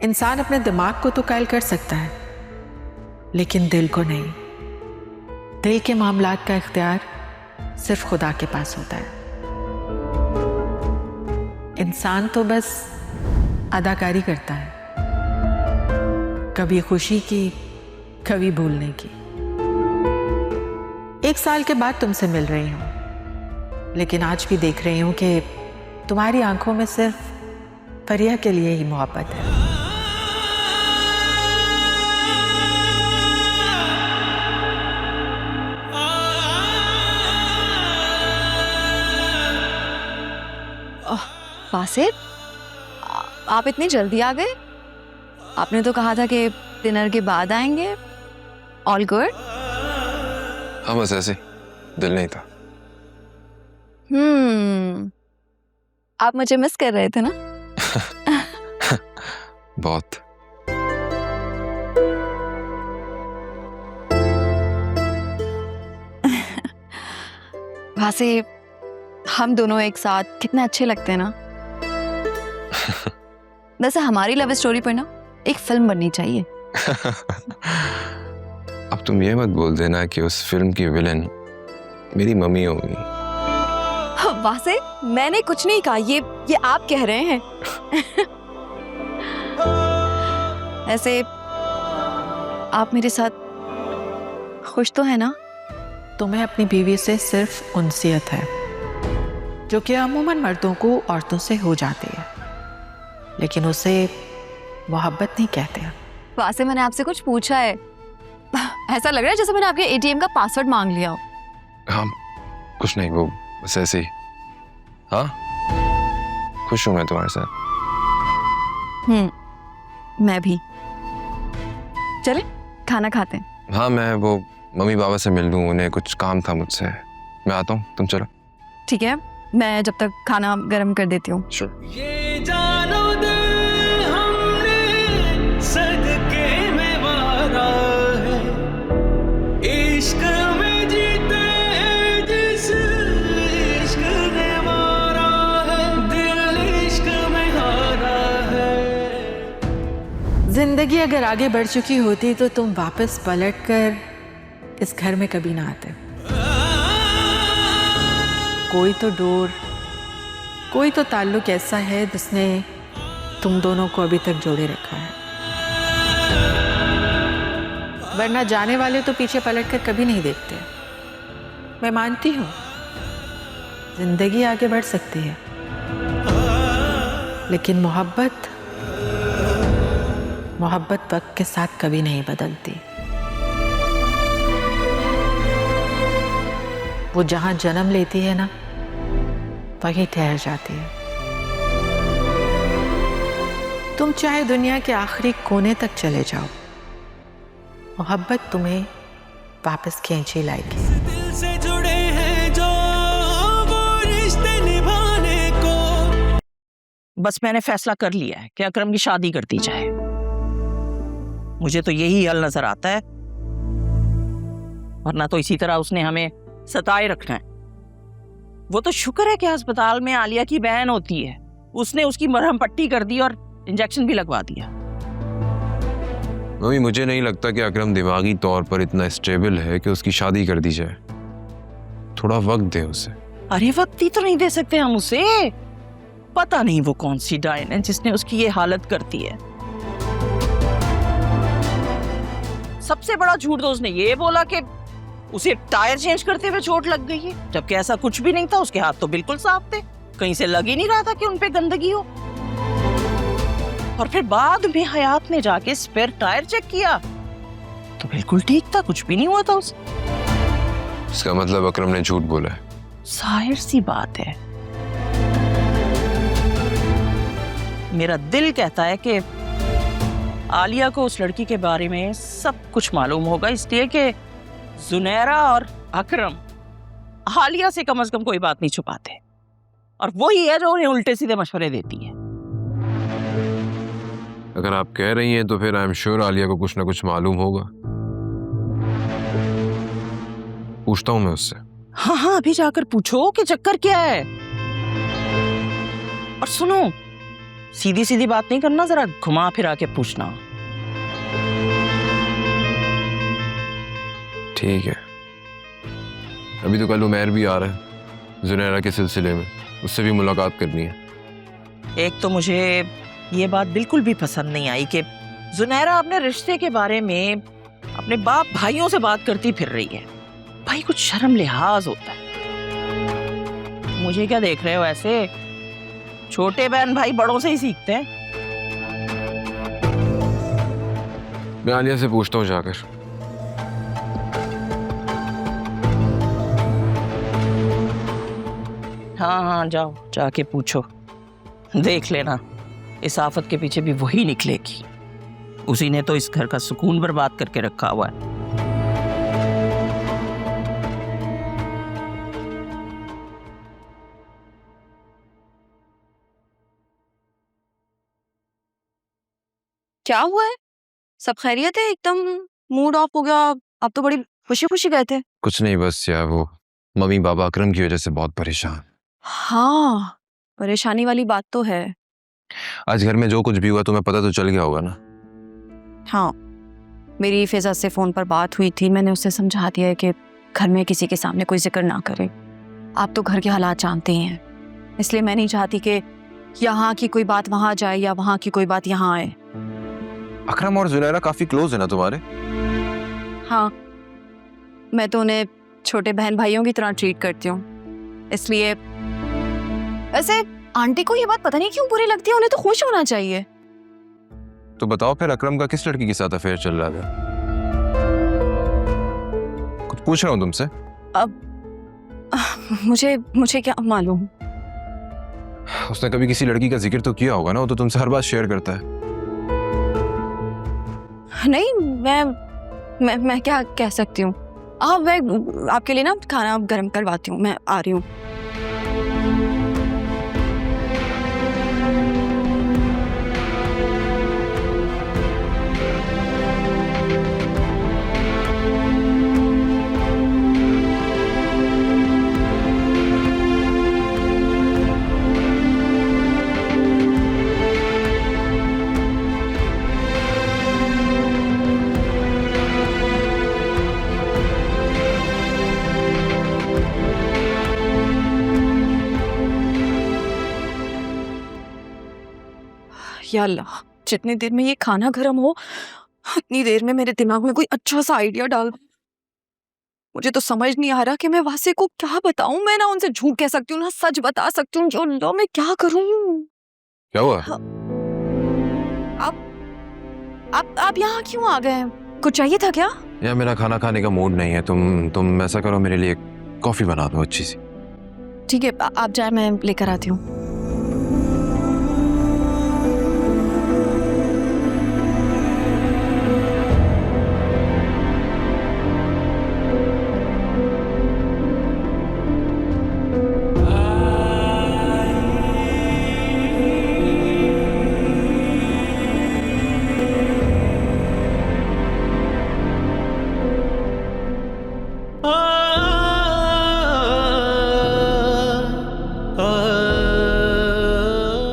इंसान अपने दिमाग को तो कायल कर सकता है, लेकिन दिल को नहीं। दिल के मामलात का इख्तियार सिर्फ खुदा के पास होता है। इंसान तो बस अदाकारी करता है, कभी खुशी की, कभी भूलने की। 1 साल के बाद तुमसे मिल रही हूं, लेकिन आज भी देख रही हूं कि तुम्हारी आंखों में सिर्फ फरिया के लिए ही मोहब्बत है। वासिर, आप इतनी जल्दी आ गए? आपने तो कहा था कि डिनर के बाद आएंगे। All good? हाँ, बस ऐसे दिल नहीं था। आप मुझे मिस कर रहे थे ना? बहुत। वैसे हम दोनों एक साथ कितने अच्छे लगते हैं ना। वैसे हमारी लव स्टोरी पर ना एक फिल्म बननी चाहिए। अब तुम ये मत बोल देना कि उस फिल्म की विलेन मेरी मम्मी होगी। वासे, मैंने कुछ नहीं कहा, ये आप कह रहे हैं। ऐसे आप मेरे साथ खुश तो है ना? तुम्हें अपनी बीवी से सिर्फ उनसियत है, जो कि अमूमन मर्दों को औरतों से हो जाती है, लेकिन उसे मोहब्बत नहीं कहते हैं। वासे, मैंने आपसे कुछ पूछा है। ऐसा लग रहा है जैसे मैंने आपके एटीएम का पासवर्ड मांग लिया हो। हाँ, कुछ नहीं, वो बस ऐसे ही। हाँ, खुश हूं मैं तुम्हारे साथ। मैं भी। चले खाना खाते हैं। हाँ, मैं वो मम्मी पापा से मिल लूं, उन्हें कुछ काम था मुझसे। मैं आता हूँ, तुम चलो। ठीक है, मैं जब तक खाना गर्म कर देती हूँ। ये जानो दे हमने सदके में वारा है, इश्क में जीते जिस इश्क ने मारा है, दिल इश्क में हारा है। जिंदगी अगर आगे बढ़ चुकी होती तो तुम वापस पलटकर इस घर में कभी ना आते। कोई तो डोर, कोई तो ताल्लुक ऐसा है जिसने तुम दोनों को अभी तक जोड़े रखा है, वरना जाने वाले तो पीछे पलटकर कभी नहीं देखते। मैं मानती हूँ जिंदगी आगे बढ़ सकती है, लेकिन मोहब्बत वक्त के साथ कभी नहीं बदलती। वो जहां जन्म लेती है ना, वहीं ठहर जाती है। तुम चाहे दुनिया के आखिरी कोने तक चले जाओ, मोहब्बत तुम्हें वापस खींच ही लाएगी। दिल से जुड़े हैं जो वो रिश्ते निभाने को। बस मैंने फैसला कर लिया है कि अकरम की शादी कर दी जाए। मुझे तो यही हल नजर आता है, वरना तो इसी तरह उसने हमें सताए रखना है। वो तो शुक्र है कि अस्पताल में आलिया की बहन होती है, उसने उसकी मरहम पट्टी कर दी और इंजेक्शन भी लगवा दिया। मम्मी, मुझे नहीं लगता कि अकरम दिमागी तौर पर इतना स्टेबल है कि उसकी शादी कर दी जाए। थोड़ा वक्त दे उसे। अरे वक्त ही तो नहीं दे सकते हम उसे। पता नहीं वो कौन सी डायन है जिसने उसकी ये हालत कर दी है। सबसे बड़ा झूठ तो उसने ये बोला कि उसे टायर चेंज करते हुए चोट लग गई है, जबकि ऐसा कुछ भी नहीं था। उसके हाथ तो बिल्कुल साफ थे, कहीं से लग ही नहीं रहा था कि उनपे गंदगी हो। और फिर बाद में हयात ने जाके स्पेयर टायर चेक किया तो बिल्कुल ठीक था, कुछ भी नहीं हुआ था उसे। इसका मतलब अकरम ने झूठ बोला है। जाहिर सी बात है। मेरा दिल कहता है कि आलिया को उस लड़की के बारे में सब कुछ मालूम होगा, इसलिए कि जुनैरा और अकरम आलिया से कम कोई बात नहीं छुपाते, और वही है जो उन्हें उल्टे सीधे मशवरे देती है। अगर आप कह रही हैं तो फिर आई एम श्योर आलिया को कुछ ना कुछ मालूम होगा। पूछता हूं मैं उससे। हाँ, अभी जाकर पूछो कि चक्कर क्या है। और सुनो, सीधी सीधी बात नहीं करना, जरा घुमा फिरा के पूछना। ठीक है, अभी तो कल उमैर भी आ रहा है जुनैरा के सिलसिले में, उससे भी मुलाकात करनी है। एक तो मुझे ये बात बिल्कुल भी पसंद नहीं आई कि जुनैरा अपने रिश्ते के बारे में अपने बाप भाइयों से बात करती फिर रही है। भाई कुछ शर्म लिहाज होता है। मुझे क्या देख रहे हो ऐसे? छोटे बहन भाई बड़ों से ही सीखते हैं। मैं आलिया से पूछता हूँ जाकर। हाँ हाँ, जाओ जाके पूछो। देख लेना, इस आफत के पीछे भी वही निकलेगी। उसी ने तो इस घर का सुकून बर्बाद करके रखा हुआ है। क्या हुआ है? सब खैरियत है? एकदम मूड ऑफ हो गया। आप तो बड़ी खुशी खुशी गए थे। कुछ नहीं, बस यार वो मम्मी बाबा अकरम की वजह से बहुत परेशान। हाँ, परेशानी वाली बात तो है। आज घर में जो कुछ भी हुआ तुम्हें पता तो चल गया होगा ना? हाँ, मेरी फिजा से फोन पर बात हुई थी। मैंने उससे समझा दिया है कि घर में किसी के सामने कोई जिक्र ना करे। आप तो घर के हालात जानते ही हैं, इसलिए मैं नहीं चाहती कि यहाँ की कोई बात वहां जाए या वहां की कोई बात यहाँ आए। अकरम और जुनैरा काफी क्लोज है ना तुम्हारे? हाँ, मैं तो उन्हें छोटे बहन भाइयों की तरह ट्रीट करती हूँ, इसलिए। वैसे आंटी को ये बात पता नहीं क्यों बुरी लगती है, उन्हें तो खुश होना चाहिए। तो बताओ फिर अकरम का किस लड़की के साथ अफेयर चल रहा था? कुछ पूछ रहा हूँ तुमसे। अब मुझे क्या मालूम। उसने कभी किसी लड़की का जिक्र तो किया होगा ना, वो तो तुमसे हर बात शेयर करता है। नहीं, मैं क्या कह सकती हूँ। मैं आपके लिए ना खाना गर्म करवाती हूँ, मैं आ रही हूँ। या अल्लाह, जितनी देर में ये खाना गर्म हो उतनी देर में मेरे दिमाग में कोई अच्छा सा आइडिया डाल। मुझे तो समझ नहीं आ रहा कि मैं वासे को क्या बताऊं। मैं ना उनसे झूठ कह सकती हूँ ना सच बता सकती हूँ। जो लो, मैं क्या करूं? क्या हुआ? आप यहाँ क्यों आ गए? कुछ चाहिए था क्या? यार मेरा खाना खाने का मूड नहीं है। तुम ऐसा करो, मेरे लिए कॉफी बना दो अच्छी सी। ठीक है, आप जाए, मैं लेकर आती हूँ।